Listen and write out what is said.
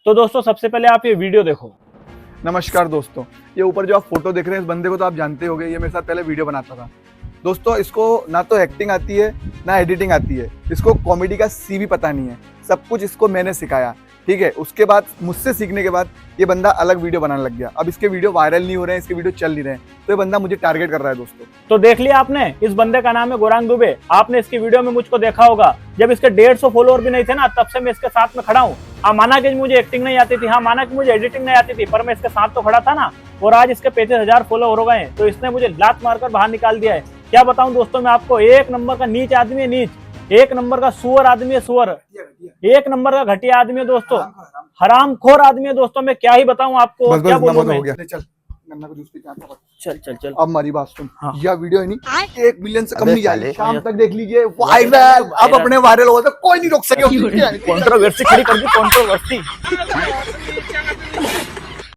तो दोस्तों सबसे पहले आप ये वीडियो देखो। नमस्कार दोस्तों, ये ऊपर जो आप फोटो देख रहे हैं इस बंदे को तो आप जानते होंगे, ये मेरे साथ पहले वीडियो बनाता था। दोस्तों इसको ना तो एक्टिंग आती है ना एडिटिंग आती है, इसको कॉमेडी का सी भी पता नहीं है। सब कुछ इसको मैंने सिखाया, ठीक है। उसके बाद मुझसे सीखने के बाद ये बंदा अलग वीडियो बनाने लग गया। अब इसके वीडियो वायरल नहीं हो रहे हैं, इसके वीडियो चल नहीं रहे हैं, तो ये बंदा मुझे टारगेट कर रहा है दोस्तों। तो देख लिया आपने, इस बंदे का नाम है गौरांग दुबे। आपने इसकी वीडियो में मुझको देखा होगा, जब इसके 150 फॉलोअर भी नहीं थे ना, तब से मैं इसके साथ में खड़ा हूँ। हाँ माना कि मुझे एक्टिंग नहीं आती थी, हाँ माना कि मुझे एडिटिंग नहीं आती थी, पर मैं इसके साथ तो खड़ा था ना। और आज इसके 35,000 फॉलोअर हो गए हैं, तो इसने मुझे लात मारकर बाहर निकाल दिया है। क्या बताऊं दोस्तों मैं आपको, एक नंबर का नीच आदमी है, नीच। एक नंबर का सुअर आदमी है, सुअर। एक नंबर का घटिया आदमी है दोस्तों, हरामखोर आदमी है दोस्तों। मैं क्या ही बताऊं आपको, क्या बोलूं मैं। हो गया, चल गन्ना को जूस पी के आता हूं। चल चल चल। अब हमारी बात सुन, हाँ। यह वीडियो है नहीं 1 मिलियन से कम नहीं जाएगी, शाम हाँ। तक देख लीजिए वायरल। अब अपने वायरल हो तो कोई नहीं रोक सके। कंट्रोवर्सी खड़ी कर दी, कंट्रोवर्सी।